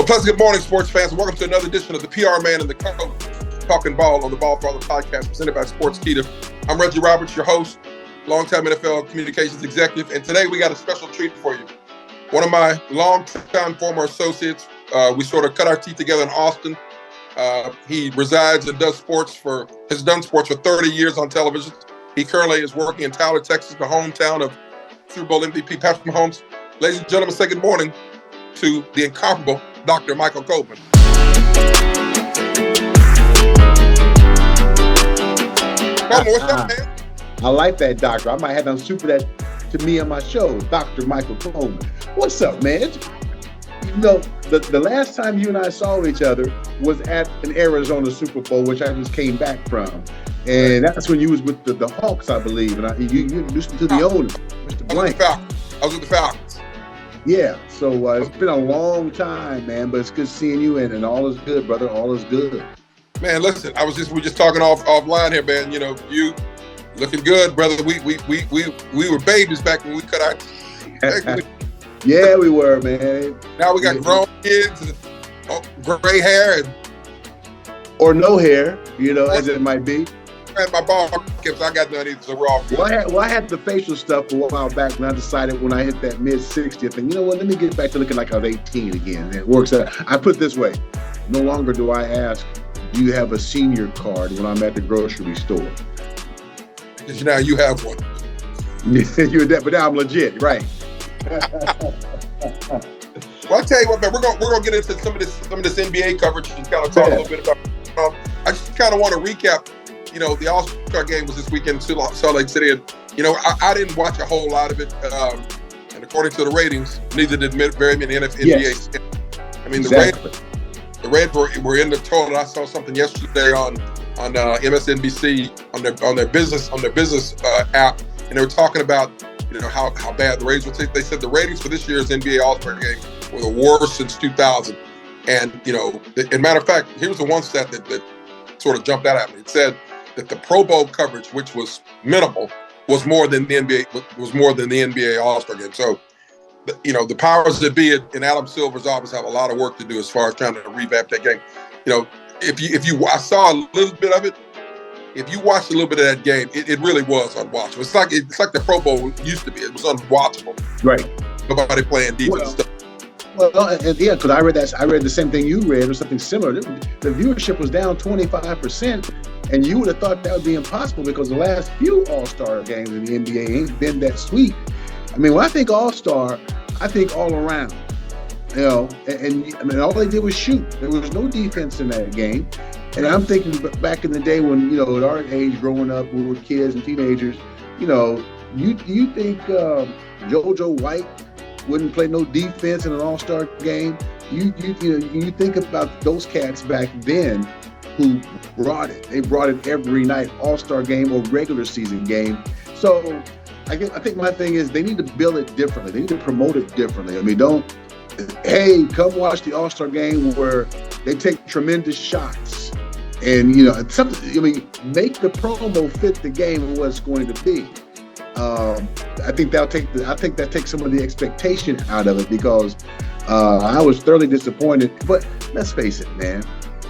Well, pleasant good morning, sports fans, and welcome to another edition of the PR Man and the Coach Talking Ball on the BallFather podcast presented by Sportskeeda. I'm Reggie Roberts, your host, longtime NFL communications executive, and today we got a special treat for you. One of my longtime former associates, we sort of cut our teeth together in Austin. He resides and has done sports for 30 years on television. He currently is working in Tyler, Texas, the hometown of Super Bowl MVP Patrick Mahomes. Ladies and gentlemen, say good morning to the incomparable Dr. Micheal Coleman. Coleman, what's up, man? I like that, doctor. I might have them super that to me on my show, Dr. Micheal Coleman. What's up, man? You know, the last time you and I saw each other was at an Arizona Super Bowl, which I just came back from. And that's when you was with the Hawks, I believe. And you introduced me to the owner, Mr. Blank. I was with the Falcons. Yeah, so it's been a long time, man, but it's good seeing you, and all is good, brother. All is good. Man, listen, we were just talking offline here, man. You know, you looking good, brother. We were babies back when we cut our teeth. Yeah, we were, man. Now we got grown kids and gray hair or no hair, as it might be. And my ball caps, I got none either, so we're all good. Well, I had the facial stuff for a while back when I decided when I hit that mid-60th thing, you know what, let me get back to looking like I was 18 again. And it works out. I put it this way, no longer do I ask, do you have a senior card when I'm at the grocery store? Because now you have one. You're that, but now I'm legit, right? Well, I tell you what, man, we're gonna get into some of this NBA coverage and kind of talk a little bit about. I just kind of want to recap. The All-Star game was this weekend in Salt Lake City, and I didn't watch a whole lot of it. And according to the ratings, neither did very many NBA. Yes. I mean, exactly. the Reds were in the total. I saw something yesterday on MSNBC on their business app, and they were talking about how bad the ratings were. They said the ratings for this year's NBA All-Star game were the worst since 2000. And as a matter of fact, here's the one stat that sort of jumped out at me. It said that the Pro Bowl coverage, which was minimal, was more than the NBA All-Star game. So, the powers that be in Adam Silver's office have a lot of work to do as far as trying to revamp that game. I saw a little bit of it. If you watched a little bit of that game, it really was unwatchable. It's like the Pro Bowl used to be. It was unwatchable. Right. Nobody playing defense stuff. Well, yeah, because I read the same thing you read or something similar. The viewership was down 25%, and you would have thought that would be impossible because the last few All-Star games in the NBA ain't been that sweet. I mean, when I think All-Star, I think all around. And all they did was shoot. There was no defense in that game. And I'm thinking back in the day when, at our age, growing up, we were kids and teenagers, you think JoJo White wouldn't play no defense in an All-Star game? You think about those cats back then who brought it. They brought it every night, All-Star game or regular season game. So I think my thing is they need to build it differently. They need to promote it differently. I mean, hey, come watch the All-Star game where they take tremendous shots. And, make the promo fit the game and what it's going to be. I think that takes some of the expectation out of it because I was thoroughly disappointed. But let's face it, man,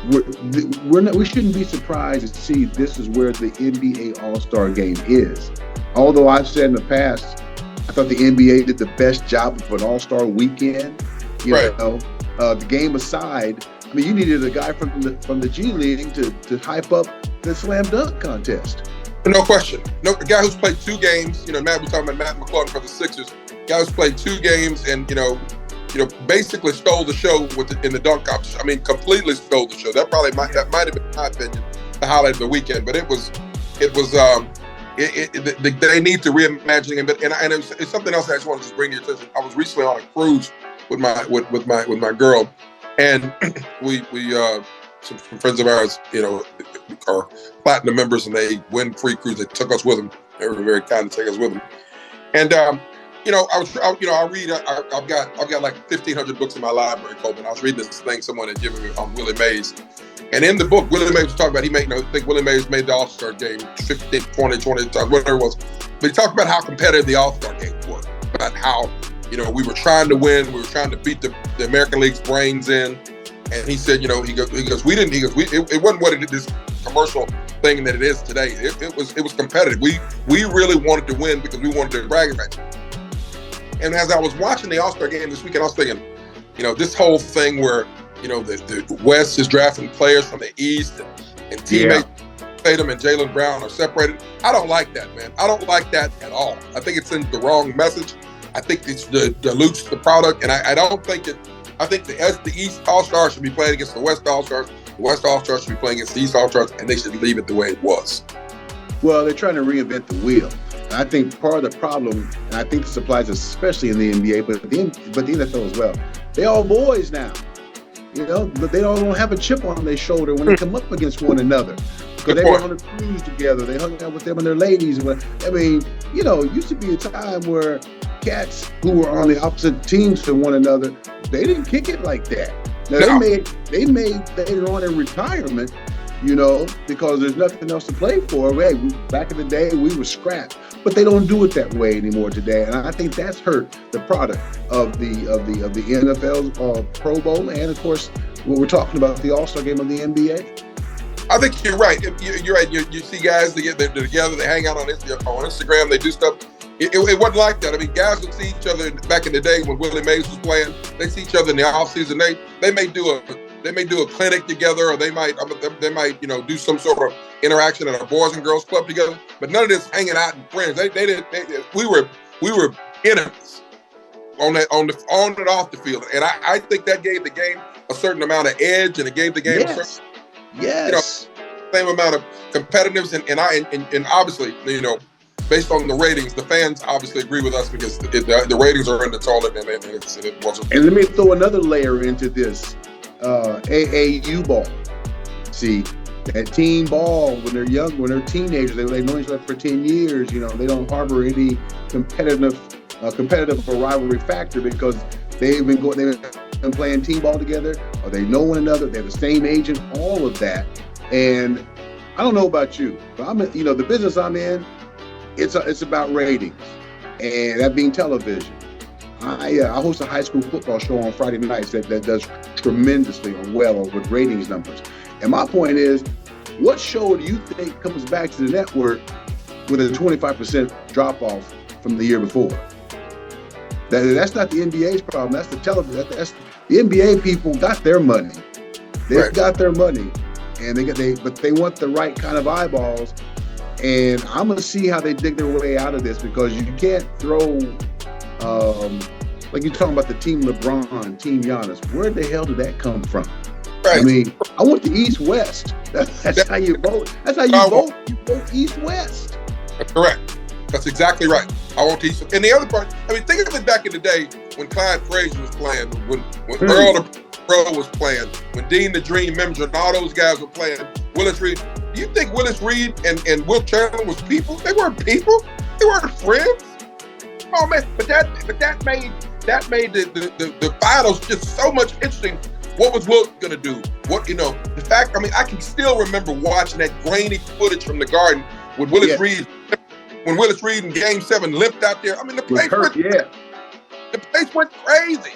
we shouldn't be surprised to see this is where the NBA All-Star Game is. Although I've said in the past, I thought the NBA did the best job of an All-Star weekend. The game aside, I mean, you needed a guy from the G League to hype up the slam dunk contest. No question. No, a guy who's played 2 games. We're talking about Matt McClung for the Sixers. Guy who's played 2 games and basically stole the show in the dunk competition. I mean, completely stole the show. That might have been, in my opinion, the highlight of the weekend. But it was. They need to reimagine him. And it's something else I just wanted to bring to your attention. I was recently on a cruise with my girl, and we some friends of ours, are platinum members, and they win free cruise. They took us with them. They were very kind to take us with them. And I read. I've got like 1,500 books in my library, Coleman. I was reading this thing someone had given me on Willie Mays, and in the book, Willie Mays was talking about I think Willie Mays made the All-Star game 15, 20 times, whatever it was. But he talked about how competitive the All-Star game was, about how we were trying to win. We were trying to beat the American League's brains in. And he said, he goes, it wasn't what it is, commercial thing that it is today. It was competitive. We really wanted to win because we wanted to brag rights. And as I was watching the All-Star game this weekend, I was thinking, this whole thing where, the West is drafting players from the East and teammates, Tatum and Jaylen Brown are separated. I don't like that, man. I don't like that at all. I think it sends the wrong message. I think it dilutes the product, and I don't think it. I think the East All-Stars should be playing against the West All-Stars. The West All-Stars should be playing against the East All-Stars, and they should leave it the way it was. Well, they're trying to reinvent the wheel. And I think part of the problem, and I think this applies especially in the NBA, but the NFL as well, they all boys now. But they all don't have a chip on their shoulder when they come up against one another. Because they were on a cruise together. They hung out with them and their ladies. I mean, it used to be a time where cats who were on the opposite teams to one another, they didn't kick it like that. Now, they made later on in retirement, because there's nothing else to play for. Hey, back in the day, we were scrapped. But they don't do it that way anymore today. And I think that's hurt the product of the NFL's Pro Bowl and, of course, what we're talking about, the All-Star game of the NBA. I think you're right. You're right. You see guys, they're together, they hang out on Instagram, they do stuff. It wasn't like that. I mean, guys would see each other back in the day when Willie Mays was playing. They see each other in the offseason. They may do a clinic together, or they might do some sort of interaction at a Boys and Girls Club together. But none of this hanging out and friends. We were enemies on and off the field, and I think that gave the game a certain amount of edge, and it gave the game a certain same amount of competitiveness, and obviously, based on the ratings, the fans obviously agree with us because the ratings are in the toilet, and it wasn't. And let me throw another layer into this. AAU ball. See, that team ball, when they're young, when they're teenagers, they've known each other for 10 years, they don't harbor any competitive or rivalry factor because they've been playing team ball together, or they know one another, they have the same agent, all of that. And I don't know about you, but the business I'm in, it's about ratings, and that being television. I host a high school football show on Friday nights that does tremendously well with ratings numbers. And my point is, what show do you think comes back to the network with a 25% drop-off from the year before? That's not the NBA's problem. That's the television. The NBA people got their money. They've got their money, and but they want the right kind of eyeballs. And I'm gonna see how they dig their way out of this, because you can't throw. Like you're talking about the team LeBron, team Giannis. Where the hell did that come from? Right. I mean, I want the East-West. That's how you vote. That's how you vote. You vote East-West. That's correct. That's exactly right. I want East. And the other part, think of it back in the day when Clyde Frazier was playing, when Earl the Pro was playing, when Dean the Dream Member and all those guys were playing, Willis Reed. Do you think Willis Reed and Wilt Chamberlain was people? They weren't people. They weren't friends. Oh man, but that made the finals just so much interesting. What was Wilt gonna do? The fact, I can still remember watching that grainy footage from the Garden with Willis Reed, when Willis Reed in Game 7 limped out there. The place went crazy.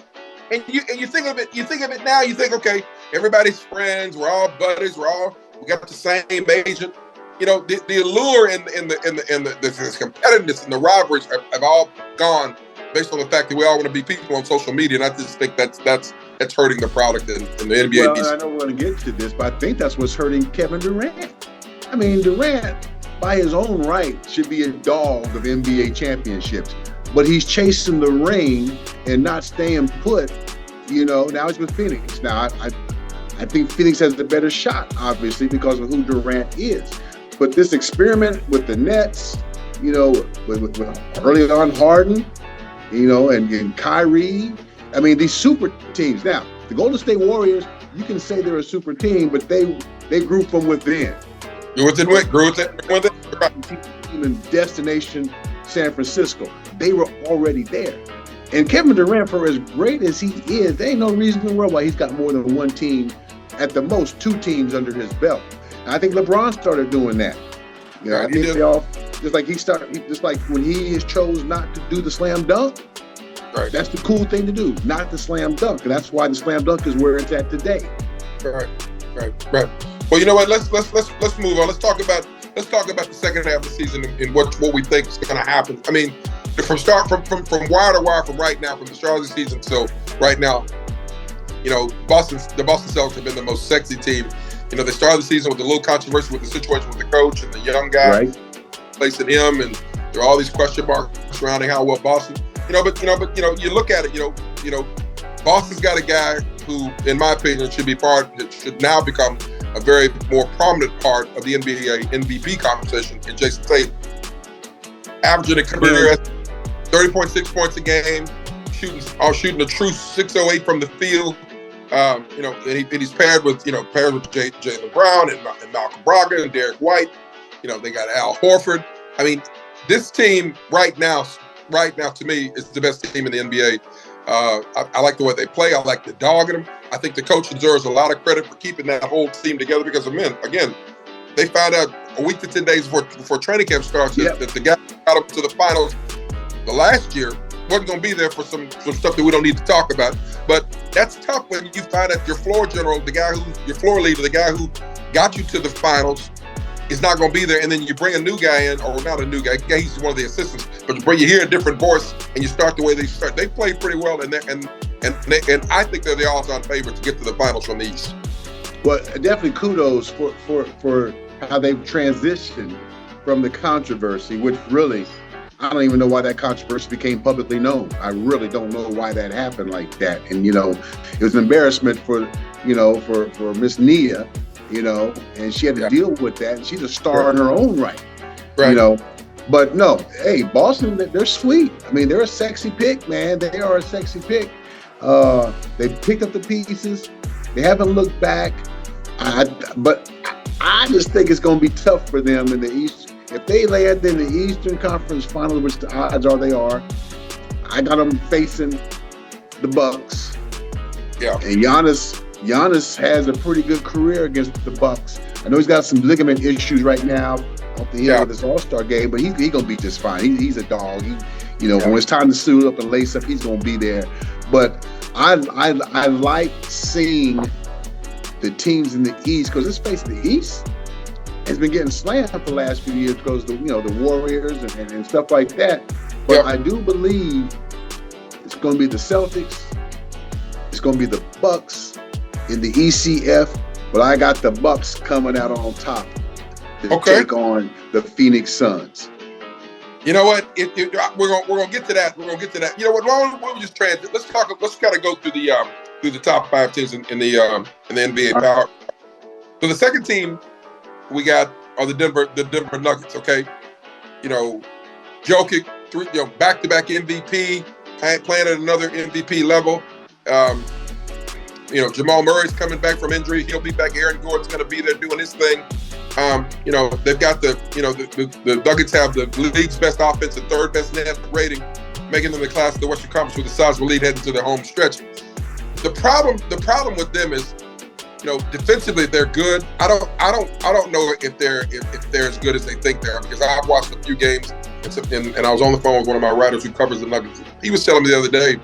And you think of it now, you think, okay, everybody's friends, we're all buddies, we got the same agent. The allure and the competitiveness and the rivalries have all gone based on the fact that we all want to be people on social media, and I just think that's hurting the product in the NBA. Well, I know we're going to get to this, but I think that's what's hurting Kevin Durant. Durant, by his own right, should be a dog of NBA championships, but he's chasing the ring and not staying put. Now he's with Phoenix. Now, I think Phoenix has the better shot, obviously, because of who Durant is. But this experiment with the Nets, with early on Harden, and Kyrie, these super teams. Now, the Golden State Warriors, you can say they're a super team, but they grew from within. Grew within. Even destination San Francisco, they were already there. And Kevin Durant, for as great as he is, there ain't no reason in the world why he's got more than one team, at the most 2 teams under his belt. And I think LeBron started doing that. I think they all, just like when he chose not to do the slam dunk. Right. That's the cool thing to do, not the slam dunk. And that's why the slam dunk is where it's at today. Right. Well, you know what? Let's move on. Let's talk about the second half of the season and what we think is going to happen. I mean, from wire to wire, from right now, from the start of the season till right now, you know, the Boston Celtics have been the most sexy team. You know, they started the season with a little controversy with the situation with the coach and the young guy placing him, and there are all these question marks surrounding how well Boston. You look at it. You know, Boston's got a guy who, in my opinion, should now become a very more prominent part of the NBA MVP conversation in Jayson Tatum. Averaging a career at 30.6 points a game, shooting a true 608 from the field. And he's paired with Jaylen Brown and Malcolm Brogdon and Derek White. You know, they got Al Horford. I mean, this team right now to me is the best team in the NBA. I like the way they play. I like the dog in them. I think the coach deserves a lot of credit for keeping that whole team together because, again, they found out a week to 10 days before training camp starts that the guy got up to the finals the last year wasn't going to be there for some stuff that we don't need to talk about. But that's tough when you find out your floor general, your floor leader, the guy who got you to the finals, is not going to be there, and then you bring a new guy in, or not a new guy, he's one of the assistants, but you hear a different voice, and you start the way they start. They play pretty well, and I think they're the odds-on favorite to get to the finals from the East. Well, definitely kudos for how they've transitioned from the controversy, which really, I don't even know why that controversy became publicly known. I really don't know why that happened like that. And, you know, it was an embarrassment for Miss Nia, you know, and she had to deal with that. And she's a star in her own right, you know. But no, hey, Boston, they're sweet. I mean, they're a sexy pick, man. They are a sexy pick. They picked up the pieces. They haven't looked back. But I just think it's going to be tough for them in the East. If they land in the Eastern Conference Finals, which the odds are they are, I got them facing the Bucks. Yeah. And Giannis has a pretty good career against the Bucks. I know he's got some ligament issues right now off the end of this All-Star game, but he's gonna be just fine. He's a dog. When it's time to suit up and lace up, he's gonna be there. But I like seeing the teams in the East, because let's face it, the East has been getting slammed for the last few years because the Warriors and stuff like that. But I do believe it's going to be the Celtics. It's going to be the Bucks in the ECF. But I got the Bucks coming out on top to take on the Phoenix Suns. You know what? We're gonna get to that. We're gonna get to that. You know what? Why don't we just transit? Let's kind of go through the top 5 teams in the NBA power. So the second team we got are the Denver Nuggets. Okay, you know, Jokic, back-to-back MVP, playing at another MVP level. Jamal Murray's coming back from injury. He'll be back. Aaron Gordon's going to be there doing his thing. They've got the Nuggets have the league's best offense and third best net rating, making them the class of the Western Conference with a sizable lead heading to their home stretch. The problem with them is, defensively they're good. I don't know if they're as good as they think they are, because I've watched a few games and I was on the phone with one of my writers who covers the Nuggets. He was telling me the other day,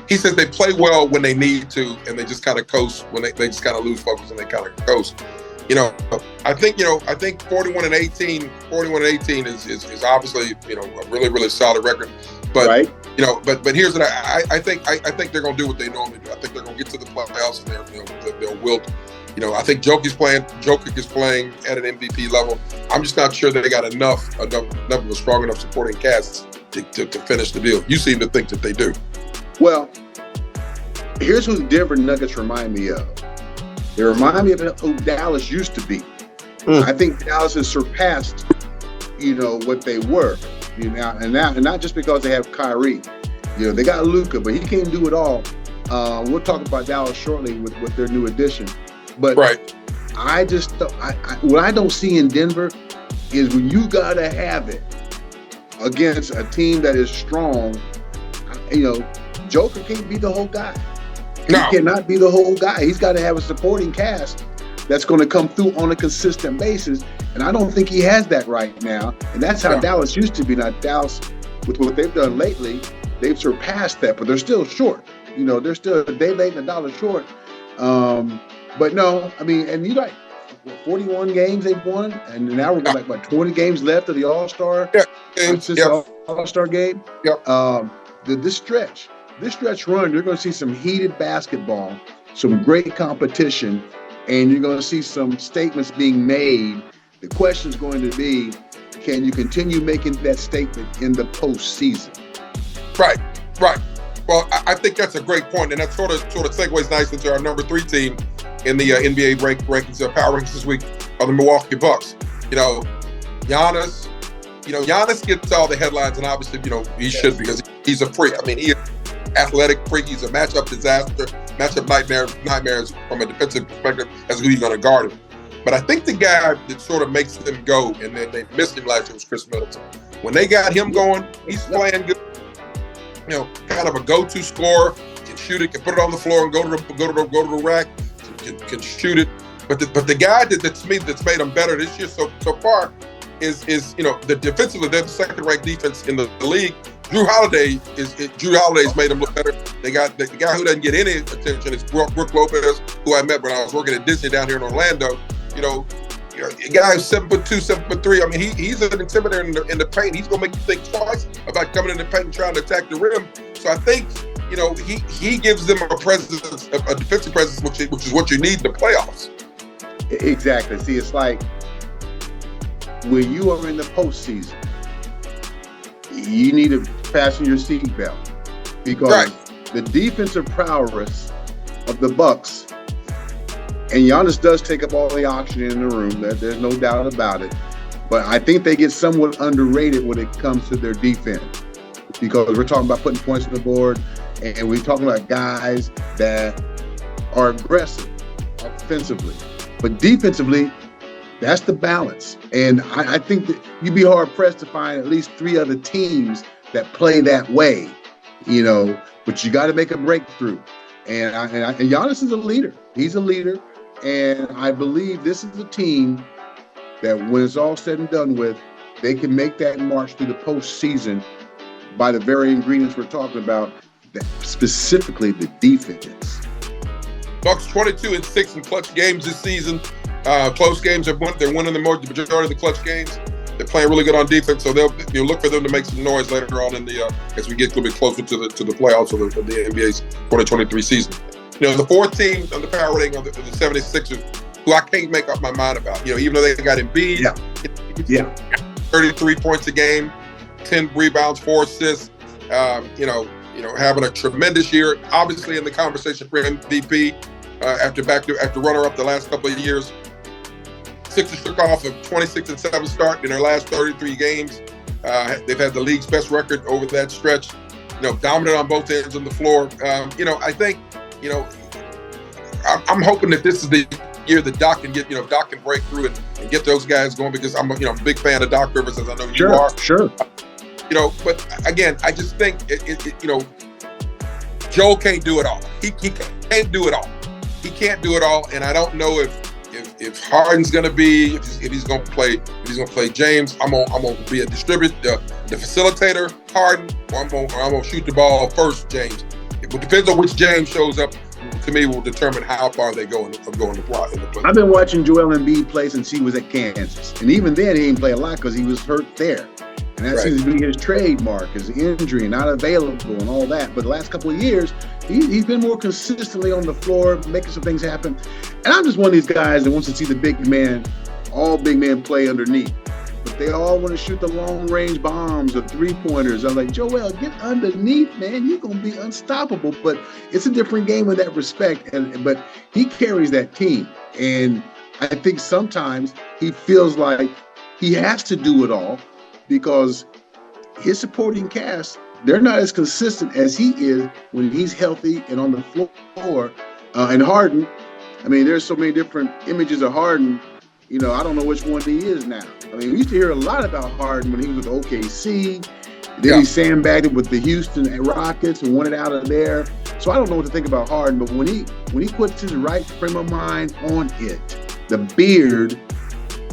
he says they play well when they need to, and they just kind of coast when they just kind of lose focus and they kind of coast. I think 41-18 is obviously a really, really solid record. But but here's what I think they're gonna do what they normally do. I think they're gonna get to the playoffs and they'll wilt. I think Jokic is playing at an MVP level. I'm just not sure that they got enough of a strong enough supporting cast to finish the deal. You seem to think that they do. Well, here's who the Denver Nuggets remind me of. They remind me of who Dallas used to be. I think Dallas has surpassed, what they were. And not just because they have Kyrie. They got Luka, but he can't do it all. We'll talk about Dallas shortly with their new addition. But what I don't see in Denver is when you gotta have it against a team that is strong. Joker can't be the whole guy. No. He cannot be the whole guy. He's got to have a supporting cast that's going to come through on a consistent basis. And I don't think he has that right now. And that's how Dallas used to be. Now, Dallas, with what they've done lately, they've surpassed that, but they're still short. They're still a day late and a dollar short. But no, I mean, and 41 games they've won, and now we're like 20 games left of the All-Star. Yeah. Since the All-Star game. Yep. This stretch run, you're going to see some heated basketball, some great competition, and you're going to see some statements being made. The question is going to be, can you continue making that statement in the postseason? Right. Well, I think that's a great point, and that sort of segues nicely to our number 3 team in the NBA rankings, power rankings this week, are the Milwaukee Bucks. Giannis gets all the headlines, and obviously, he should, because he's a freak. I mean, he is an athletic freak. He's a matchup disaster, matchup nightmares from a defensive perspective as who he's going to guard him. But I think the guy that sort of makes them go, and then they missed him last year, was Chris Middleton. When they got him going, he's playing good. Kind of a go-to scorer, can shoot it, can put it on the floor and go to the rack, can shoot it. But the guy that's made him better this year so far is the defensively, they're the second-ranked defense in the league. Drew Holiday's made him look better. They got the guy who doesn't get any attention is Brook Lopez, who I met when I was working at Disney down here in Orlando. A guy who's 7'2", 7'3". I mean, he's an intimidator in the paint. He's gonna make you think twice about coming in the paint and trying to attack the rim. So I think he gives them a presence, a defensive presence, which is what you need in the playoffs. Exactly. See, it's like when you are in the postseason, you need to fasten your seatbelt, because the defensive prowess of the Bucks, and Giannis does take up all the oxygen in the room. There's no doubt about it. But I think they get somewhat underrated when it comes to their defense, because we're talking about putting points on the board, and we're talking about guys that are aggressive offensively. But defensively, that's the balance. And I think that you'd be hard-pressed to find at least 3 other teams that play that way, but you got to make a breakthrough. And Giannis is a leader. He's a leader. And I believe this is a team that, when it's all said and done with, they can make that march through the postseason by the very ingredients we're talking about, specifically the defense. Bucks 22-6 in clutch games this season. Close games, they're winning the majority of the clutch games. They're playing really good on defense, so you'll look for them to make some noise later on in the as we get a little bit closer to the playoffs of the NBA's 2023 season. The 4th team on the power rating are the 76ers, who I can't make up my mind about. Even though they got Embiid, 33 points a game, 10 rebounds, 4 assists. Having a tremendous year. Obviously in the conversation for MVP after runner-up the last couple of years. Sixers took off a 26-7 start in their last 33 games. They've had the league's best record over that stretch. Dominant on both ends of the floor. I think. I'm hoping that this is the year that Doc can get, Doc can break through and get those guys going, because I'm a big fan of Doc Rivers, as I know you are. Sure. But again, I just think Joel can't do it all. He can't do it all. He can't do it all, and I don't know if Harden's going to be, if he's going to play James. I'm gonna be a distributor, the facilitator, Harden, or I'm gonna shoot the ball first, James. It depends on which James shows up. To me, will determine how far they go in the play. I've been watching Joel Embiid play since he was at Kansas, and even then he didn't play a lot because he was hurt there. And that seems to be his trademark, his injury, not available and all that. But the last couple of years, he's been more consistently on the floor, making some things happen. And I'm just one of these guys that wants to see the all big men play underneath. But they all want to shoot the long-range bombs or three-pointers. I'm like, Joel, get underneath, man. You're going to be unstoppable. But it's a different game in that respect. But he carries that team. And I think sometimes he feels like he has to do it all, because his supporting cast, they're not as consistent as he is when he's healthy and on the floor. And Harden, I mean, there's so many different images of Harden. I don't know which one he is now. I mean, we used to hear a lot about Harden when he was with OKC. Then he sandbagged it with the Houston Rockets and won it out of there. So I don't know what to think about Harden, but when he puts his right frame of mind on it, the beard,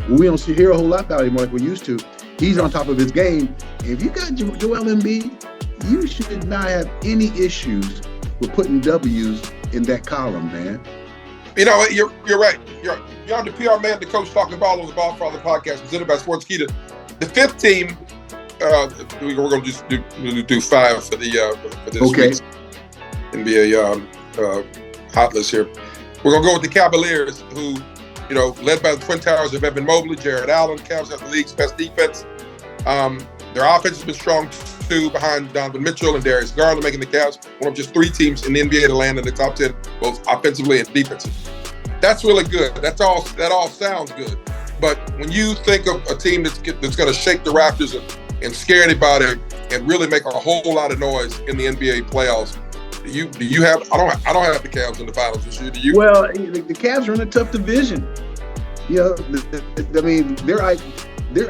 we don't hear a whole lot about him like we used to. He's on top of his game. If you got Joel Embiid, you should not have any issues with putting W's in that column, man. You know, you're right. You're the PR man, the coach talking ball on the BallFather podcast presented by Sportskeeda. The fifth team, we're going to just do five for this week's NBA hot list here. We're going to go with the Cavaliers, who, you know, led by the Twin Towers of Evan Mobley, Jared Allen. Cavs have the league's best defense. Their offense has been strong too, behind Donovan Mitchell and Darius Garland, making the Cavs one of just three teams in the NBA to land in the top 10, both offensively and defensively. That's really good. That all sounds good. But when you think of a team that's going to shake the rafters and scare anybody and really make a whole lot of noise in the NBA playoffs, do you have? I don't have the Cavs in the finals this year. Do you? Well, the Cavs are in a tough division. You know, I mean, their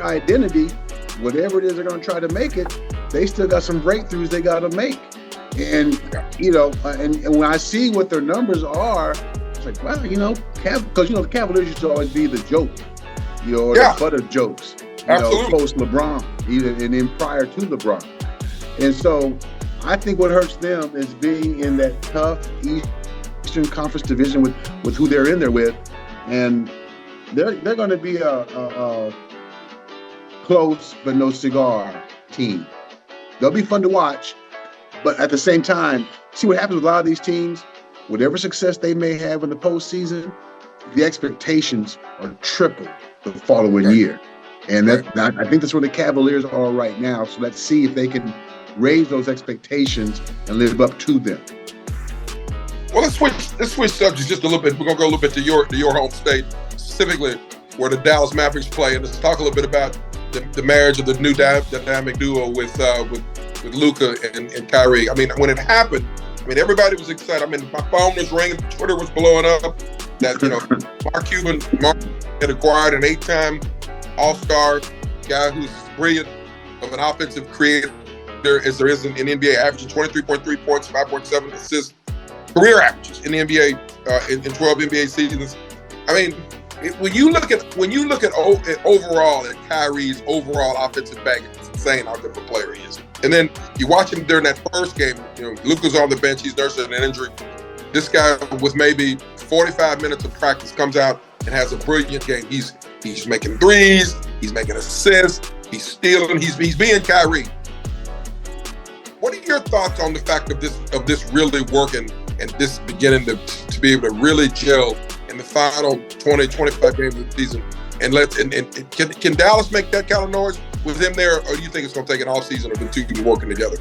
identity, whatever it is they're going to try to make it, they still got some breakthroughs they got to make. And, you know, and when I see what their numbers are, it's like, well, you know, because, you know, the Cavaliers used to always be the joke, you know, or the butt of jokes, you know, post LeBron, and then prior to LeBron. And so I think what hurts them is being in that tough Eastern Conference division with who they're in there with. And they're going to be a close but no cigar team. They'll be fun to watch, but at the same time, see what happens with a lot of these teams. Whatever success they may have in the postseason, the expectations are triple the following year, and I think that's where the Cavaliers are right now. So let's see if they can raise those expectations and live up to them. Well, let's switch subjects just a little bit. We're gonna go a little bit to your home state, specifically where the Dallas Mavericks play, and let's talk a little bit about the marriage of the new dynamic duo with Luka and Kyrie. I mean, when it happened, I mean, everybody was excited. I mean, my phone was ringing, Twitter was blowing up that, you know, Mark Cuban had acquired an 8-time All-Star guy who's brilliant of an offensive creator as there is in NBA, averaging 23.3 points, 5.7 assists, career averages in the NBA in 12 NBA seasons. I mean, when you look at overall at Kyrie's overall offensive baggage, it's insane how good of a player he is. And then you watch him during that first game. You know, Luka's on the bench; he's nursing an injury. This guy, with maybe 45 minutes of practice, comes out and has a brilliant game. He's making threes, he's making assists, he's stealing, he's being Kyrie. What are your thoughts on the fact of this really working and this beginning to be able to really gel in the final 20, 25 games of the season? And can Dallas make that kind of noise with him there, or do you think it's going to take an off season of the two working together?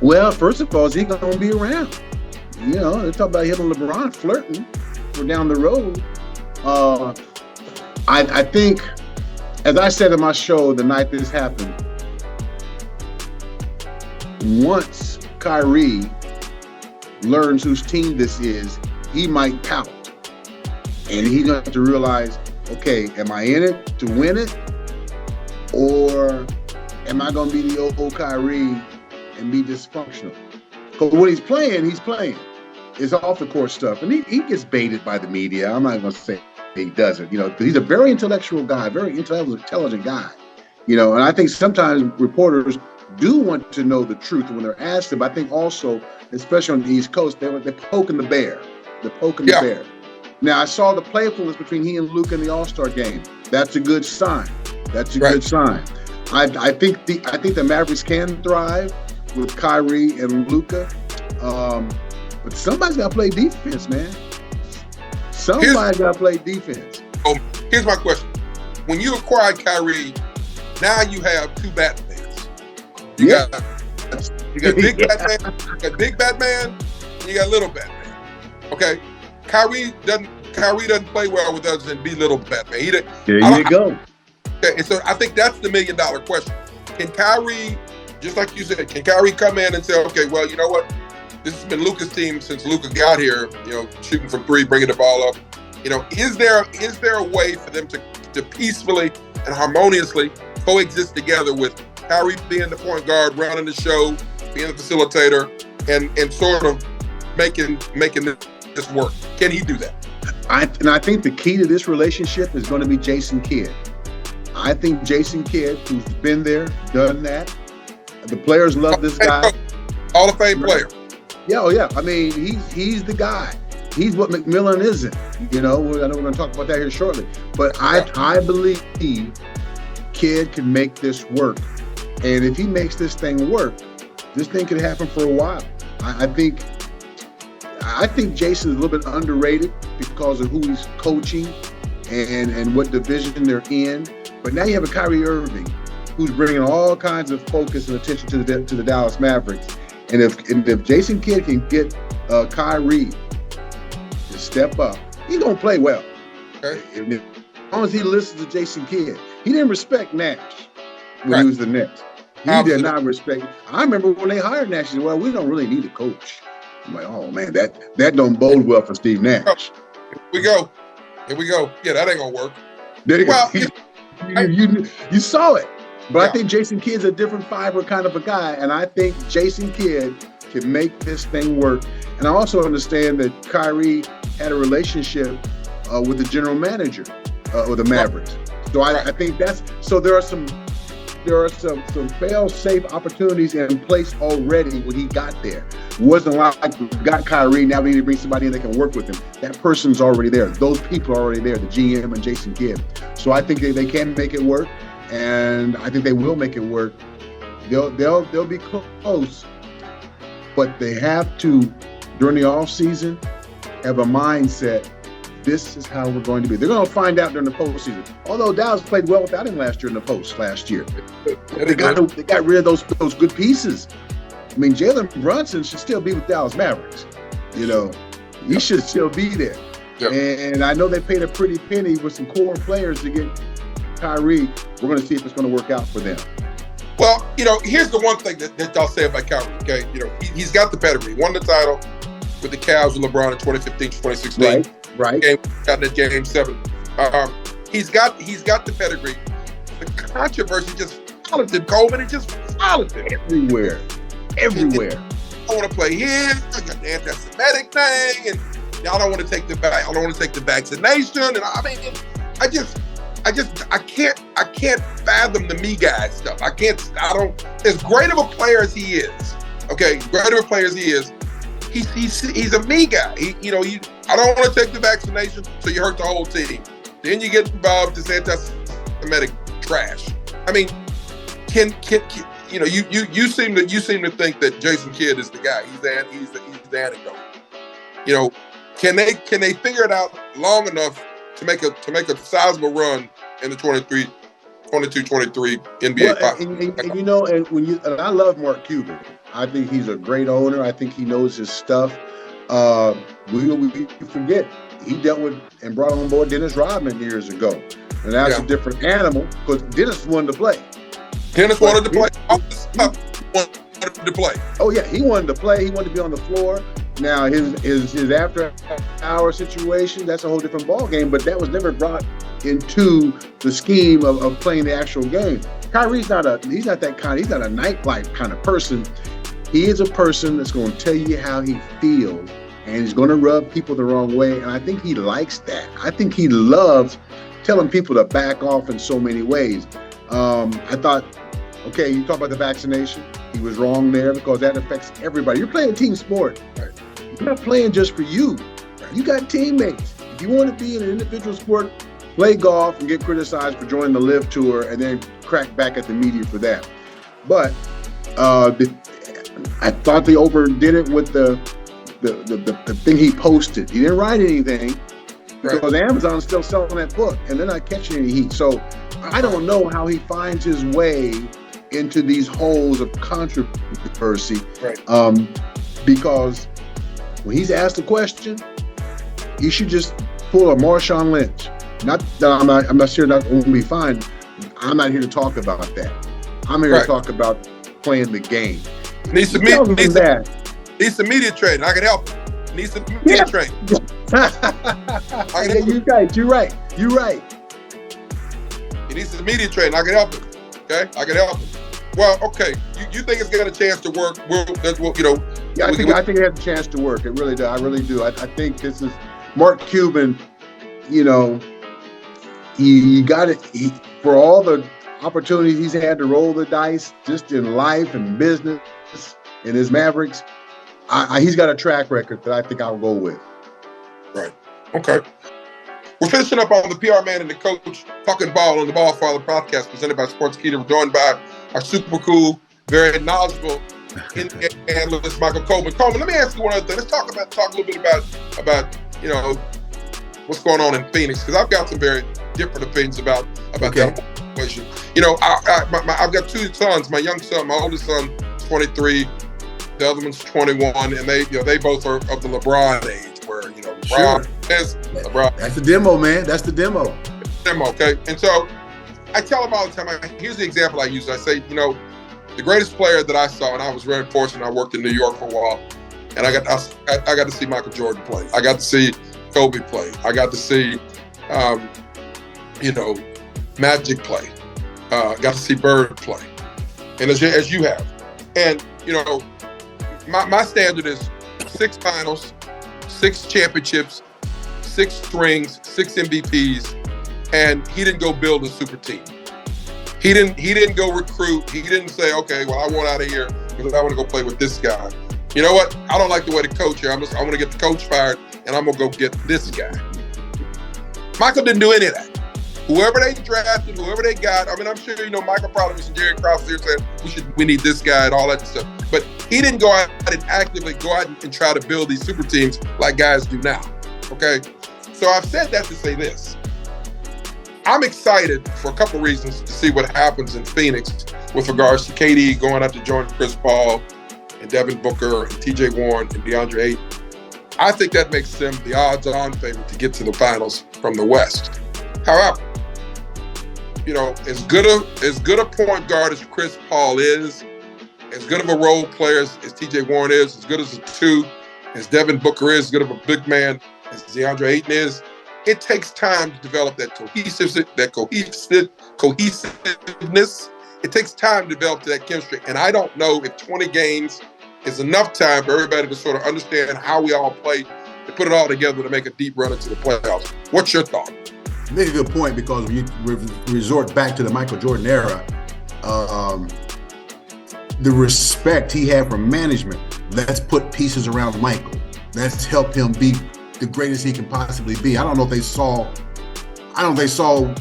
Well, first of all, is he going to be around? You know, they talk about him and LeBron flirting for down the road. I think, as I said in my show the night this happened, once Kyrie learns whose team this is, he might pout. And he's going to have to realize, okay, am I in it to win it? Or am I going to be the old Kyrie and be dysfunctional? Because when he's playing. It's off the court stuff. And he gets baited by the media. I'm not going to say he doesn't, you know, because he's a very intellectual guy, very intelligent guy. You know, and I think sometimes reporters do want to know the truth when they're asked them. I think also, especially on the East Coast, they're poking the bear. They're poking the bear. Now, I saw the playfulness between he and Luka in the All-Star game. That's a good sign. Good sign. I think the Mavericks can thrive with Kyrie and Luka, but somebody's got to play defense, man. Somebody's got to play defense. Oh, here's my question: when you acquired Kyrie, now you have two Batmans. You got big Batman, you got big Batman, and you got little Batman. Okay, Kyrie doesn't play well with us and be little Batman. There you go. Okay, and so I think that's the $1 million question. Can Kyrie, just like you said, can Kyrie come in and say, okay, well, you know what? This has been Luka's team since Luka got here, you know, shooting from three, bringing the ball up. You know, is there a way for them to peacefully and harmoniously coexist together with Kyrie being the point guard, running the show, being the facilitator, and sort of making this work? Can he do that? I think the key to this relationship is going to be Jason Kidd. I think Jason Kidd, who's been there, done that. The players love this guy. Hall of Fame player. Yeah, oh yeah. I mean, he's the guy. He's what McMillan isn't. You know, I know we're going to talk about that here shortly. But I believe Kidd can make this work. And if he makes this thing work, this thing could happen for a while. I think Jayson is a little bit underrated because of who he's coaching and what division they're in. But now you have a Kyrie Irving who's bringing all kinds of focus and attention to the Dallas Mavericks. And if Jayson Kidd can get Kyrie to step up, he's gonna play well. Okay. As long as he listens to Jayson Kidd, he didn't respect Nash when he was the Nets. He did not respect. I remember when they hired Nash. He said, "Well, we don't really need a coach." I'm like, "Oh man, that don't bode well for Steve Nash." Here we go. Yeah, that ain't gonna work. There you well, go. You saw it. But I think Jayson Kidd's a different fiber kind of a guy, and I think Jayson Kidd can make this thing work. And I also understand that Kyrie had a relationship with the general manager of the Mavericks. So I think there are some fail-safe opportunities in place already when he got there. It wasn't like we got Kyrie, now we need to bring somebody in that can work with him. That person's already there. Those people are already there, the GM and Jayson Kidd. So I think they can make it work. And I think they will make it work. They'll be close, but they have to, during the offseason, have a mindset. This is how we're going to be. They're going to find out during the postseason. Although Dallas played well without him last year in the post last year. They got rid of those good pieces. I mean, Jalen Brunson should still be with Dallas Mavericks. You know, he should still be there. Yep. And I know they paid a pretty penny with some core players to get Kyrie. We're going to see if it's going to work out for them. Well, you know, here's the one thing that I'll say about Kyrie, okay? You know, he's got the pedigree. He won the title with the Cavs with LeBron in 2015, 2016. Right. Got in Game 7. He's got the pedigree. The controversy just followed him, Coleman. It just followed him. Everywhere. I want to play here. I got the anti-Semitic thing, and y'all don't want to take the vaccination. And I mean, I can't fathom the me guy stuff. As great of a player as he is, okay, he's a me guy. I don't want to take the vaccination, so you hurt the whole team. Then you get involved with this anti-Semitic trash. I mean, you seem to think that Jayson Kidd is the guy. He's the antidote. You know, can they figure it out long enough to make a sizable run in the 22-23 NBA finals? And I love Mark Cuban. I think he's a great owner. I think he knows his stuff. We forget he dealt with and brought on board Dennis Rodman years ago, and that's a different animal because Dennis wanted to play. Wanted to play. Oh yeah, he wanted to play. He wanted to be on the floor. Now his after hour situation, that's a whole different ball game, but that was never brought into the scheme of playing the actual game. Kyrie's not a nightlife kind of person. He is a person that's going to tell you how he feels, and he's going to rub people the wrong way, and I think he likes that. I think he loves telling people to back off in so many ways. I thought, okay, you talk about the vaccination. He was wrong there because that affects everybody. You're playing team sport. Right. You're not playing just for you. Right. You got teammates. If you want to be in an individual sport, play golf and get criticized for joining the LIV Tour and then crack back at the media for that. But I thought they overdid it with the thing he posted. He didn't write anything because Amazon's still selling that book and they're not catching any heat. So I don't know how he finds his way into these holes of controversy. Because when he's asked a question, he should just pull a Marshawn Lynch. Not that I'm not sure that won't be fine. I'm not here to talk about that. I'm here to talk about playing the game. Needs some media training. I can help him. Needs some media training. You're right. He needs some media training. I can help him. Okay, I can help him. Well, okay. You think it's got a chance to work? I think it has a chance to work. It really does. I really do. I think this is Mark Cuban. You know, he got it for all the opportunities he's had to roll the dice, just in life and business. in his Mavericks, he's got a track record that I think I'll go with. Right. Okay. We're finishing up on the PR man and the coach talking ball on the BallFather podcast presented by Sportskeeda. We're joined by our super cool, very knowledgeable analyst, Micheal Coleman. Coleman, let me ask you one other thing. Let's talk a little bit about what's going on in Phoenix, because I've got some very different opinions about that situation. I've got two sons. My young son, my oldest son, is 23. The other one's 21, and they both are of the LeBron age, where LeBron is LeBron. That's the demo, man. That's the demo. Okay. And so I tell them all the time. Here's the example I use. I say, the greatest player that I saw, and I was very fortunate. I worked in New York for a while, and I got to see Michael Jordan play. I got to see Kobe play. I got to see, Magic play. Got to see Bird play, and as you have, and my standard is 6 finals, 6 championships, 6 rings, 6 MVPs, and he didn't go build a super team. He didn't go recruit. He didn't say, okay, well, I want out of here because I want to go play with this guy. You know what? I don't like the way the coach here. I want to get the coach fired, and I'm gonna go get this guy. Michael didn't do any of that. Whoever they drafted, whoever they got, I'm sure, Michael probably was Jerry Krause there saying, we need this guy and all that stuff. But he didn't go out and actively go out and try to build these super teams like guys do now, okay? So I've said that to say this. I'm excited for a couple reasons to see what happens in Phoenix with regards to KD going out to join Chris Paul and Devin Booker and TJ Warren and DeAndre Ayton. I think that makes them the odds-on favorite to get to the finals from the West. However, as good a point guard as Chris Paul is, as good of a role player as TJ Warren is, as good as a 2 as Devin Booker is, as good of a big man as DeAndre Ayton is, it takes time to develop that cohesiveness. It takes time to develop that chemistry. And I don't know if 20 games is enough time for everybody to sort of understand how we all play, to put it all together to make a deep run into the playoffs. What's your thought? You make a good point, because when you resort back to the Michael Jordan era, the respect he had from management, let's put pieces around Michael. Let's help him be the greatest he can possibly be. I don't know if they saw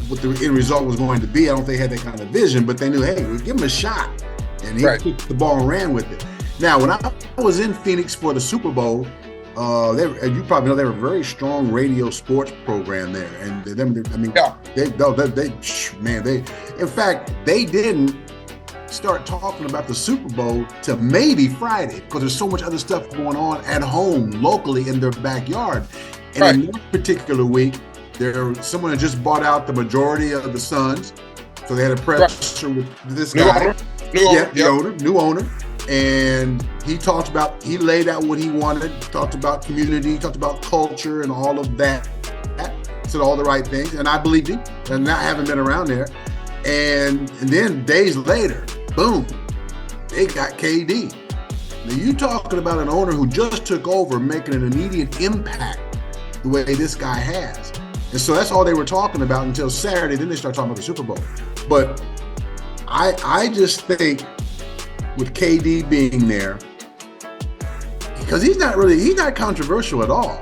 what the end result was going to be. I don't think they had that kind of vision, but they knew, hey, we'll give him a shot. And he took the ball and ran with it. Now, when I was in Phoenix for the Super Bowl, you probably know they were a very strong radio sports program there, and in fact, they didn't start talking about the Super Bowl till maybe Friday, because there's so much other stuff going on at home, locally in their backyard. And in that particular week, someone had just bought out the majority of the Suns, so they had a pressure with this guy, new owner. And he laid out what he wanted, talked about community, talked about culture and all of that, said all the right things. And I believed him, and I haven't been around there. And then days later, boom, they got KD. Now you talking about an owner who just took over, making an immediate impact the way this guy has. And so that's all they were talking about until Saturday. Then they start talking about the Super Bowl. But I just think, with KD being there, because he's not controversial at all.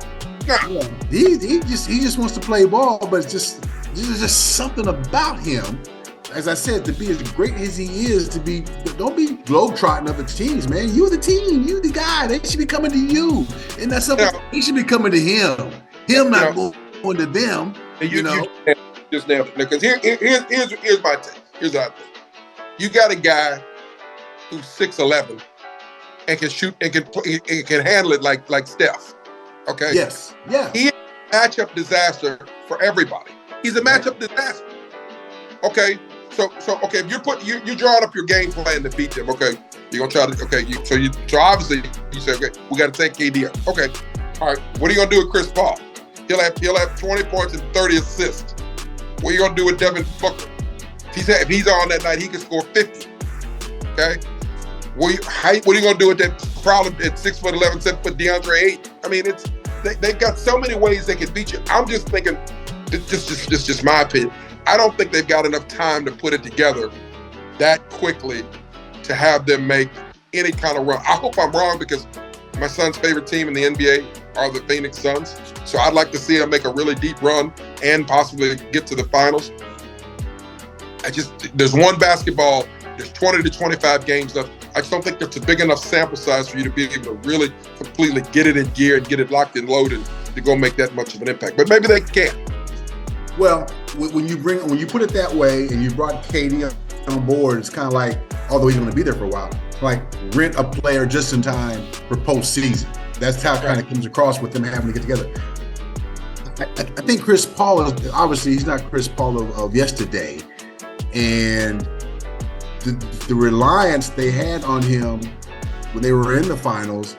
No. He just wants to play ball, but there's just something about him. As I said, to be as great as he is, don't be globetrotting other teams, man. You the team, you the guy. They should be coming to you, and that's something he should be coming to him. Him not going to them. And you just nailed it. Because here's my take. Here's what I think. You got a guy who's 6'11" and can shoot and can handle it like Steph. Okay. Yes. Yeah. He is a matchup disaster for everybody. He's a matchup disaster. Okay. So if you're drawing up your game plan to beat them, okay, you're gonna try to so obviously you say, okay, we got to take KD up. Okay. All right. What are you gonna do with Chris Paul? He'll have 20 points and 30 assists. What are you gonna do with Devin Booker? If he's on that night, he can score 50. Okay. What are you going to do with that problem at 6'11", 7' DeAndre Ayton? I mean, they've got so many ways they can beat you. I'm just thinking, just my opinion. I don't think they've got enough time to put it together that quickly to have them make any kind of run. I hope I'm wrong because my son's favorite team in the NBA are the Phoenix Suns. So I'd like to see him make a really deep run and possibly get to the finals. There's one basketball, there's 20 to 25 games left. I just don't think that's a big enough sample size for you to be able to really completely get it in gear and get it locked and loaded to go make that much of an impact. But maybe they can. Well, when you put it that way and you brought KD on board, it's kind of like, although he's going to be there for a while, like rent a player just in time for postseason. That's how it kind of comes across with them having to get together. I think Chris Paul is, obviously he's not Chris Paul of yesterday. And the reliance they had on him when they were in the finals,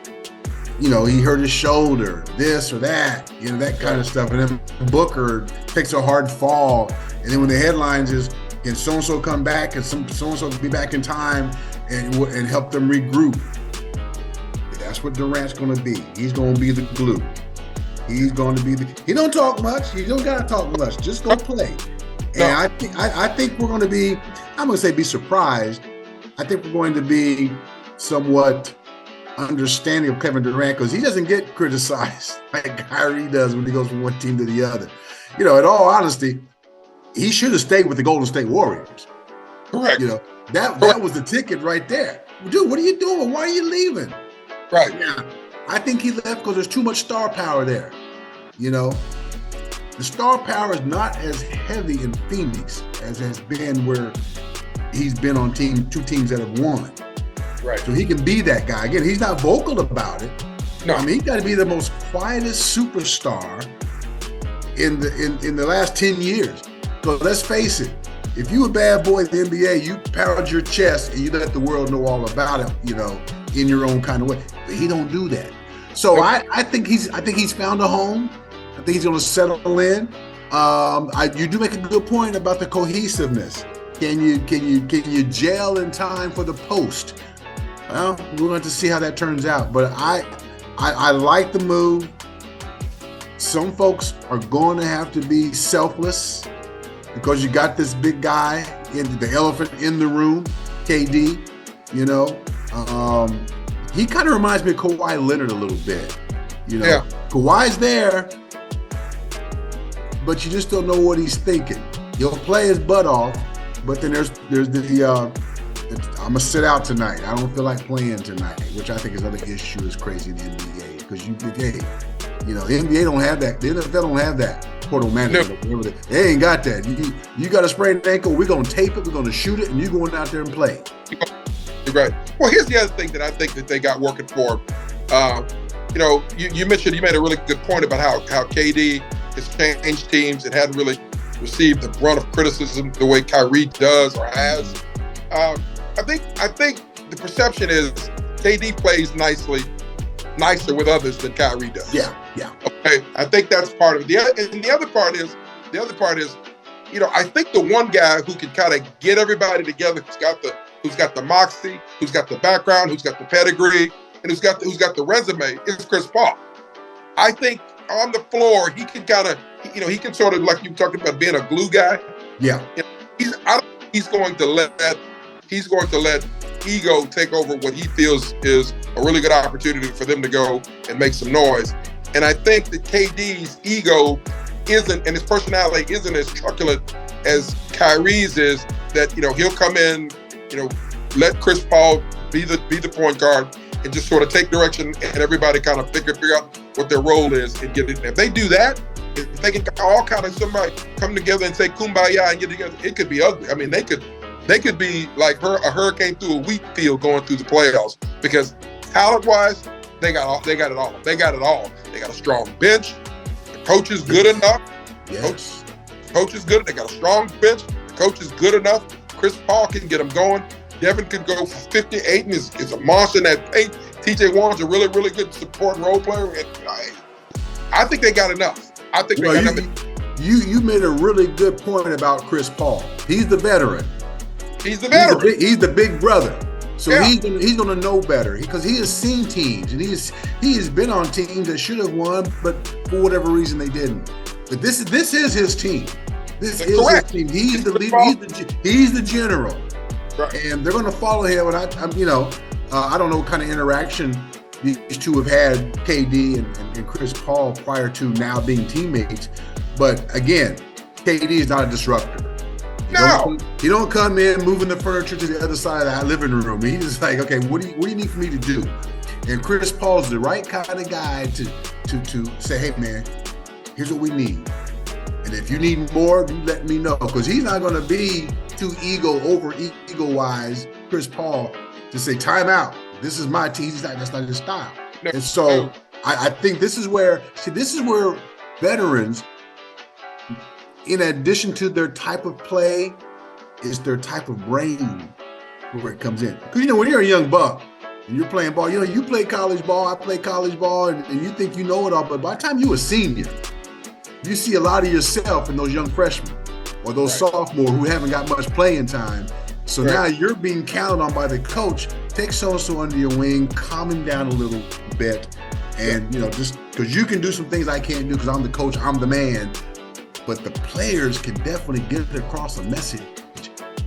he hurt his shoulder, this or that, that kind of stuff. And then Booker takes a hard fall. And then when the headlines is, can so-and-so come back and so-and-so be back in time and help them regroup. That's what Durant's going to be. He's going to be the glue. He's going to be he don't talk much. He don't got to talk much. Just go play. And I think we're going to be, I'm going to say be surprised. I think we're going to be somewhat understanding of Kevin Durant because he doesn't get criticized like Kyrie does when he goes from one team to the other. In all honesty, he should have stayed with the Golden State Warriors. Correct. That was the ticket right there. Dude, what are you doing? Why are you leaving? Right. Yeah. I think he left because there's too much star power there. The star power is not as heavy in Phoenix as has been where he's been on two teams that have won. Right. So he can be that guy. Again, he's not vocal about it. No. He's got to be the most quietest superstar in the last 10 years. So let's face it, if you a bad boy in the NBA, you pound your chest and you let the world know all about it, in your own kind of way. But he don't do that. So I think he's found a home. I think he's going to settle in. You do make a good point about the cohesiveness. Can you gel in time for the post? Well, we're going to see how that turns out. But I like the move. Some folks are going to have to be selfless because you got this big guy, the elephant in the room, KD. He kind of reminds me of Kawhi Leonard a little bit. Kawhi's there, but you just don't know what he's thinking. He'll play his butt off, but then there's the I'm gonna sit out tonight. I don't feel like playing tonight, which I think is another issue that's crazy in the NBA because the NBA don't have that. The NFL don't have that portal management. No. They ain't got that. You got a sprained ankle. We're gonna tape it. We're gonna shoot it, and you're going out there and play. Right. Well, here's the other thing that I think that they got working for. You made a really good point about how KD has changed teams and hadn't really received the brunt of criticism the way Kyrie does or has. I think the perception is KD plays nicer with others than Kyrie does. Yeah. Okay. I think that's part of it. The other part is, I think the one guy who can kind of get everybody together, who's got the moxie, who's got the background, who's got the pedigree, and who's got the resume is Chris Paul. I think on the floor he can kind of, he can sort of, like you talked about, being a glue guy. Yeah. He's going to let ego take over what he feels is a really good opportunity for them to go and make some noise. And I think that KD's ego isn't, and his personality isn't as truculent as Kyrie's is. That he'll come in, let Chris Paul be the point guard and just sort of take direction, and everybody kind of figure out what their role is and get it. And if they do that, if they can all kind of somebody come together and say kumbaya and get together, it could be ugly. I mean, they could be like a hurricane through a wheat field going through the playoffs because talent-wise, they got it all. They got a strong bench. The coach is good enough. Yes. Coach is good. They got a strong bench. The coach is good enough. Chris Paul can get them going. Devin could go for 58 and is a monster in that paint. TJ Warren's a really, really good support role player. And I think they got enough. I think they got enough. You made a really good point about Chris Paul. He's the veteran. He's the big brother. So he's gonna know better because he has seen teams and he has been on teams that should have won, but for whatever reason they didn't. But this is his team. This is correct. his team. He's the leader. He's the general. Right. And they're gonna follow him. And I don't know what kind of interaction these two have had, KD and Chris Paul, prior to now being teammates. But again, KD is not a disruptor. He don't come in moving the furniture to the other side of the living room. He's just like, okay, what do you need for me to do? And Chris Paul's the right kind of guy to say, hey man, here's what we need. And if you need more, you let me know. Because he's not going to be too ego-wise, Chris Paul, to say, time out. This is my team. That's not his style. No, and so I think this is where veterans, in addition to their type of play, is their type of brain where it comes in. Because, when you're a young buck and you're playing ball, you play college ball, I play college ball, and you think you know it all. But by the time you're a senior, you see a lot of yourself in those young freshmen or those sophomores who haven't got much playing time. So now you're being counted on by the coach. Take so-and-so under your wing, calm him down a little bit. And, just because you can do some things I can't do because I'm the coach, I'm the man. But the players can definitely get across a message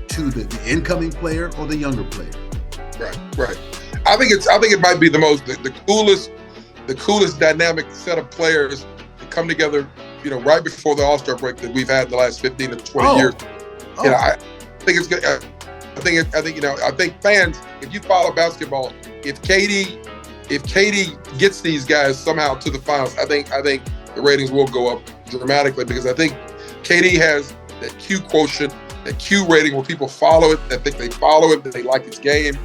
to the incoming player or the younger player. Right. I think it might be the coolest dynamic set of players that come together, right before the All-Star break that we've had in the last 15 to 20 years. I think it's good. I think fans, if you follow basketball, if KD gets these guys somehow to the finals, I think the ratings will go up dramatically, because I think KD has that Q quotient, that Q rating where people follow it, that think they follow it, that they like his game.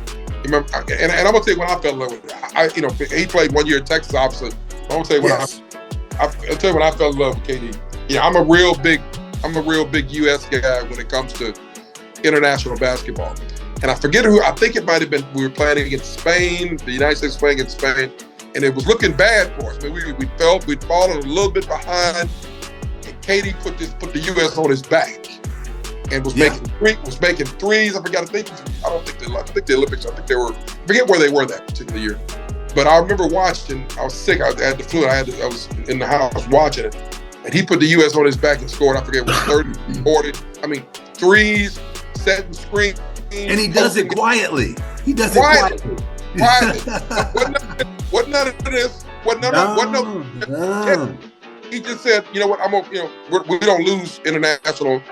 Remember, and I'm gonna tell you when I fell in love with it. He played 1 year at Texas, obviously. I'm gonna tell you when I'll tell you when I fell in love with KD. I'm a real big US guy when it comes to international basketball. And I forget who, I think it might have been, we were playing against Spain, the United States playing against Spain, and it was looking bad for us. I mean, we'd fallen a little bit behind, and KD put the US on his back and was making threes. I think the Olympics, I forget where they were that particular year. But I remember watching, I was sick, I had the flu, I was in the house watching it, and he put the US on his back and scored, I forget, it was 30, 40, threes, setting screen. And he does it quietly. He does it quietly. Wasn't none of this. He just said, you know what, we don't lose international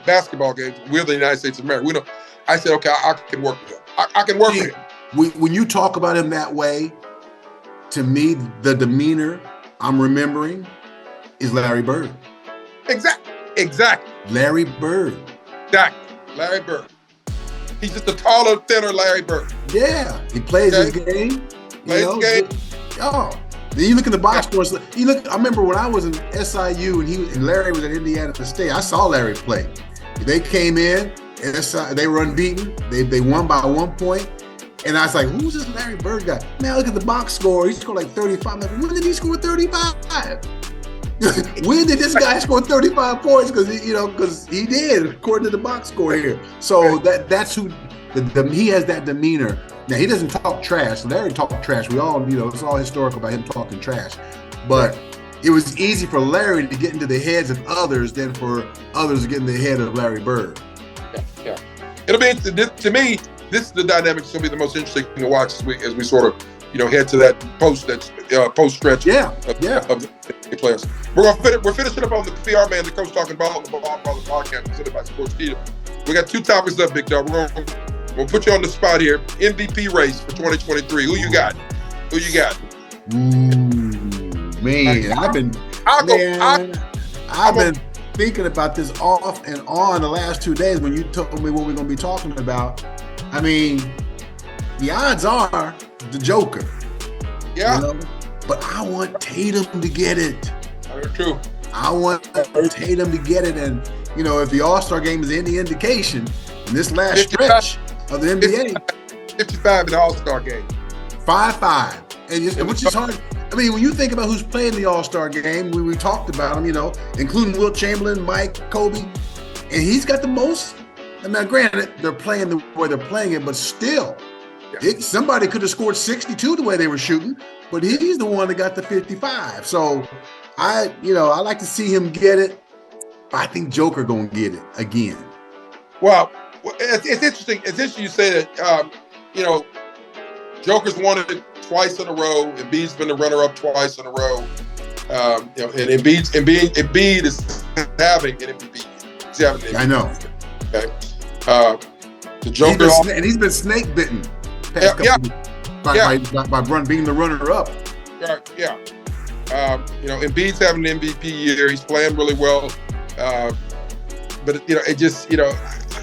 basketball games. We're the United States of America. I said, okay, I can work with him. I can work with him. When you talk about him that way, to me, the demeanor I'm remembering is Larry Bird. Exactly. Larry Bird. Exactly. Larry Bird. He's just a taller, thinner Larry Bird. Yeah. He plays his game. Plays his game. Then you look at the box scores. I remember when I was in SIU and Larry was at Indiana State, I saw Larry play. They came in, they were unbeaten. They won by 1 point. And I was like, who's this Larry Bird guy? Man, look at the box score. He scored like 35. I'm like, when did he score 35? When did this guy score 35 points? Because he did, according to the box score here. So that's who he has, that demeanor. Now, he doesn't talk trash. Larry talked trash. We all, it's all historical about him talking trash. But it was easy for Larry to get into the heads of others than for others to get in the head of Larry Bird. Yeah. It'll be, to me, this is the dynamic that's going to be the most interesting to watch as we sort of, head to that post stretch of the players. We're finishing up on the PR Man, the coach talking about the BallFather podcast presented by Sportskeeda. We got 2 topics left, Big Dog. We'll put you on the spot here. MVP race for 2023. Who you got? Man, I've been thinking about this off and on the last 2 days when you told me what we're going to be talking about. I mean, the odds are the Joker. Yeah. But I want Tatum to get it. That's true. I want Tatum to get it. And, if the All-Star game is any indication, in this last stretch of the NBA. 55 in the All-Star game. 5-5. Which is hard. I mean, when you think about who's playing the All-Star game, we talked about them, including Wilt Chamberlain, Mike, Kobe, and he's got the most. I mean, granted, they're playing the way they're playing it, but still, somebody could have scored 62 the way they were shooting, but he's the one that got the 55. So, I like to see him get it. I think Joker gonna get it again. Well, it's interesting. It's interesting you say that. Joker's won it twice in a row. Embiid's been the runner-up twice in a row. And Embiid is having an MVP. He's having an MVP. I know. Okay. The Joker, he's been snake bitten. By being the runner-up. Yeah. Embiid's having an MVP year. He's playing really well. But it just,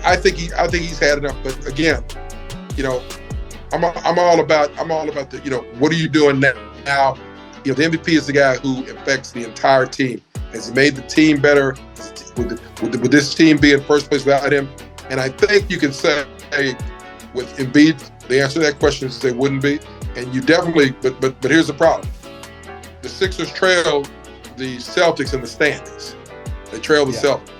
I think he's had enough. But again, I'm all about the, what are you doing now? The MVP is the guy who affects the entire team. Has he made the team better? Would this team be in first place without him? And I think you can say with Embiid, the answer to that question is they wouldn't be. And you definitely, but here's the problem. The Sixers trail the Celtics in the standings. They trail the Celtics.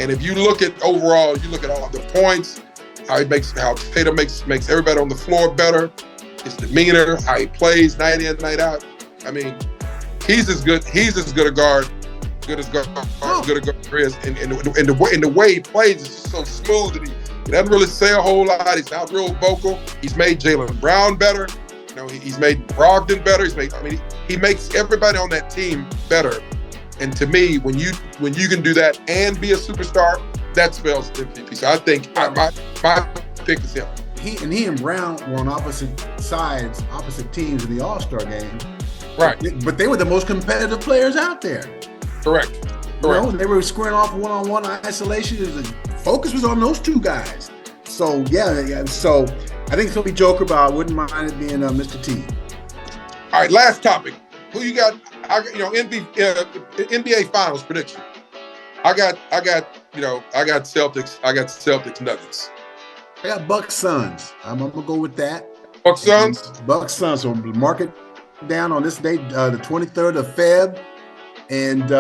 And if you look at overall, you look at all the points, how Tatum makes everybody on the floor better, his demeanor, how he plays night in, night out. I mean, he's as good a guard is. And the way he plays is just so smooth, and he doesn't really say a whole lot. He's not real vocal. He's made Jaylen Brown better. He's made Brogdon better. He makes everybody on that team better. And to me, when you can do that and be a superstar, that spells MVP. So I think my pick is him. He and Brown were on opposite sides, opposite teams in the All-Star game. Right. But they were the most competitive players out there. Correct. They were squaring off one-on-one isolation. The focus was on those two guys. So yeah. So I think it's gonna be Joker, but I wouldn't mind it being Mr. T. All right, last topic. Who you got? NBA Finals prediction. I got Celtics. I got Celtics Nuggets. I got Bucks Suns. I'm gonna go with that. Bucks Suns. Bucks Suns. So mark it down on this date, the 23rd of Feb, and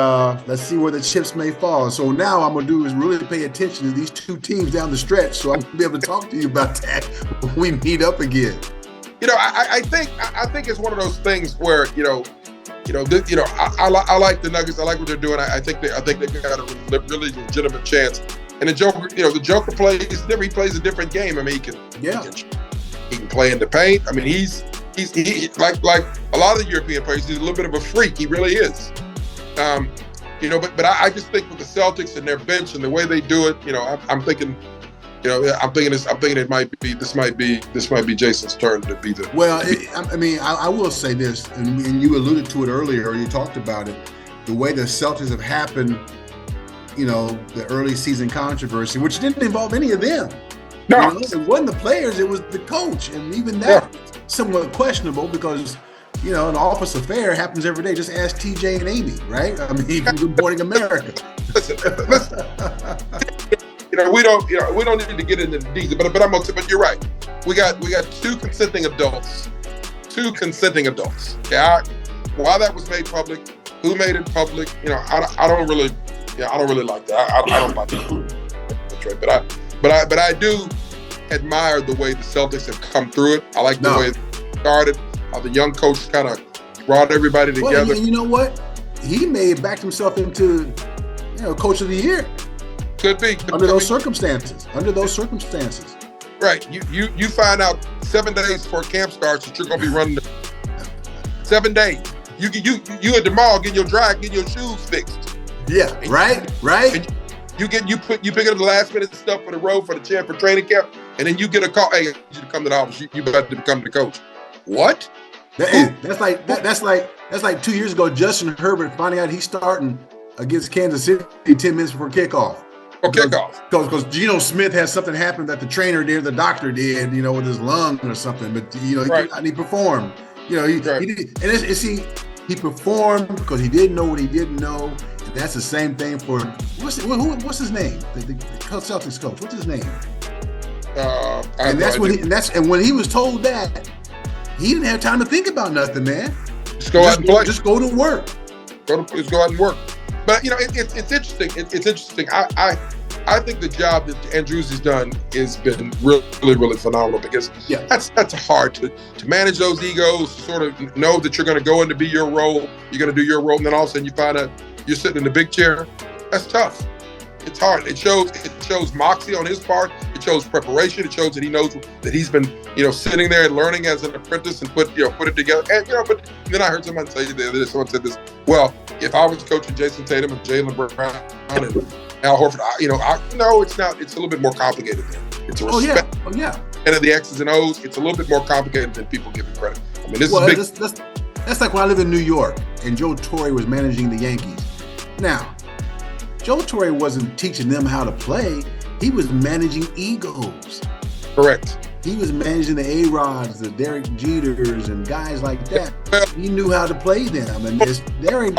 let's see where the chips may fall. So now I'm gonna do is really pay attention to these two teams down the stretch, so I'm gonna be able to talk to you about that when we meet up again. I think it's one of those things where I like the Nuggets. I like what they're doing. I think they've got a really legitimate chance. And the Joker plays different. He plays a different game. I mean, he can play in the paint. I mean, he's like a lot of the European players. He's a little bit of a freak. He really is. But I just think with the Celtics and their bench and the way they do it, I'm thinking this might be Jason's turn to be the. Well, I will say this, and you alluded to it earlier, or you talked about it, the way the Celtics have happened, the early season controversy, which didn't involve any of them. No, it wasn't the players, it was the coach, and even that somewhat questionable because. An office affair happens every day. Just ask TJ and Amy, right? I mean, Good Morning America. Listen. We don't need to get into the details, but you're right. We got two consenting adults. Yeah. Why that was made public, who made it public? I don't really like that. I don't like that. That's right. But I do admire the way the Celtics have come through it. I like the way they started. How the young coach kind of brought everybody together. Well, you know what? He may have backed himself into, Coach of the Year. Could be. Under those circumstances. Right. You find out 7 days before camp starts that you're going to be running 7 days. You at the mall getting your shoes fixed. Yeah. And right. And you pick up the last minute stuff for the road for training camp, and then you get a call. Hey, you to come to the office. You about to become the coach. What? That's like 2 years ago. Justin Herbert finding out he's starting against Kansas City 10 minutes before kickoff. Because Geno Smith had something happen that the trainer did, the doctor did, with his lung or something. But he performed. He did, and he performed because he didn't know what he didn't know. And that's the same thing for what's his name? The Celtics coach. What's his name? When he was told that. He didn't have time to think about nothing, man. Just go out and play. Just go to work. Just go out and work. But it's interesting. It's interesting. I think the job that Andrews has done has been really, really phenomenal because that's hard to manage those egos, to sort of know that you're going to go in to be your role. You're going to do your role, and then all of a sudden you find out you're sitting in the big chair. That's tough. It's hard. It shows moxie on his part. It shows preparation. It shows that he knows that he's been, sitting there and learning as an apprentice and put it together. And but then I heard somebody say this. Someone said this. Well, if I was coaching Jayson Tatum and Jaylen Brown and Al Horford, no, it's not. It's a little bit more complicated than it's a respect. Oh yeah. And of the X's and O's, it's a little bit more complicated than people give it credit. I mean, this is big. That's like when I lived in New York and Joe Torre was managing the Yankees. Now, Joe Torre wasn't teaching them how to play. He was managing egos. Correct. He was managing the A-Rods, the Derek Jeters, and guys like that. He knew how to play them. And they in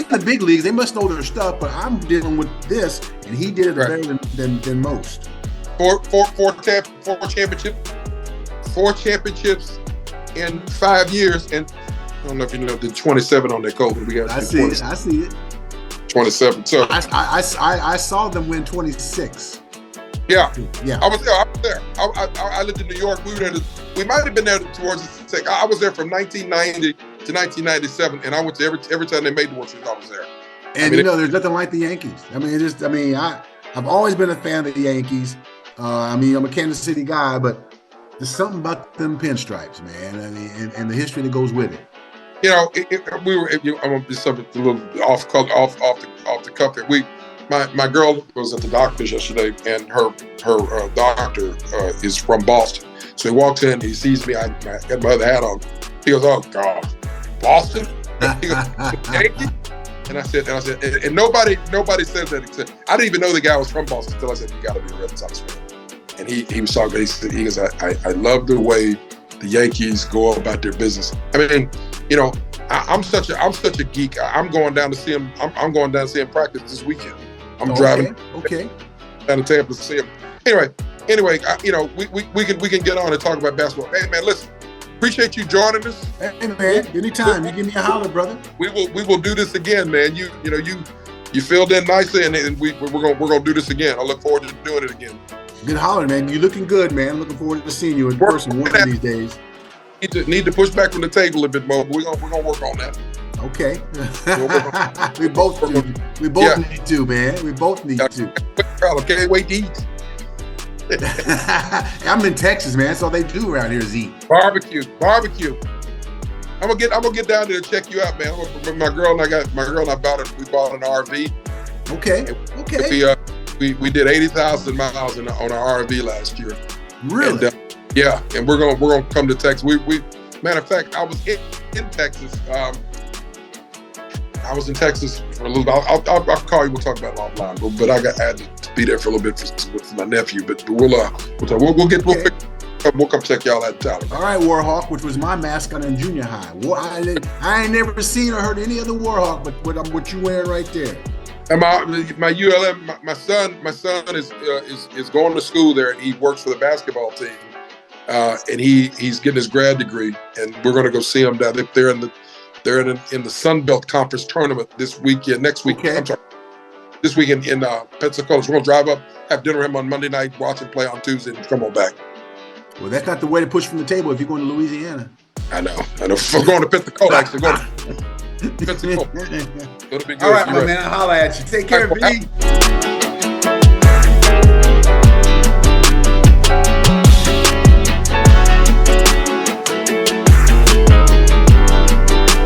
the big leagues. They must know their stuff. But I'm dealing with this, and he did it better than most. Four championships in 5 years, and I don't know if you know the 27 on that COVID. We got. I see it. 27. So I saw them win 26. Yeah. Yeah. I was there. I lived in New York. We might have been there towards the. I was there from 1990 to 1997, and I went to every time they made the World Series. I was there. And there's nothing like the Yankees. I've always been a fan of the Yankees. I'm a Kansas City guy, but there's something about them pinstripes, man. And the history that goes with it. I'm just a little off the cuff here. My girl was at the doctor's yesterday, and her doctor is from Boston. So he walks in, he sees me. I got my other hat on. He goes, "Oh God, Boston?" He goes, "Yankee?" And I said, and nobody says that except I didn't even know the guy was from Boston until I said, "You got to be a Red Sox fan." And he was talking. He goes, I love the way the Yankees go about their business. I mean, I'm such a geek. I'm going down to see him. I'm going down to see him practice this weekend. I'm driving down to Tampa to see him. Anyway, we can get on and talk about basketball. Hey man, listen, appreciate you joining us. Hey man, anytime you give me a holler, brother. We will do this again, man. You filled in nicely, and we're gonna do this again. I look forward to doing it again. Good holler, man. You're looking good, man. Looking forward to seeing you in person one of these days. Need to push back from the table a bit more. We're gonna work on that. Okay. We both need to, man. We both need to. Can't wait to eat. I'm in Texas, man. That's all they do around here is eat. Barbecue. I'm gonna get down there to check you out, man. My girl and I bought an RV. Okay. We did 80,000 miles on our RV last year. Really? And, and we're gonna come to Texas. We matter of fact, I was in Texas. I was in Texas for a little bit. I'll call you. We'll talk about it offline. But I had to be there for a little bit with my nephew. But we'll come check y'all out in town. All right, Warhawk, which was my mascot in junior high. I ain't never seen or heard any other Warhawk, but what you wearing right there. And my ULM, my son is going to school there, and he works for the basketball team, and he's getting his grad degree, and we're going to go see him down there they're in the Sun Belt Conference tournament this weekend. Next week, I'm sorry, this weekend in Pensacola. So we're going to drive up, have dinner with him on Monday night, watch him play on Tuesday, and come on back. Well, that's not the way to push from the table if you're going to Louisiana. I know. We're going to Pensacola, actually. Pensacola. All right, my man. I'll holler at you. Take care, B.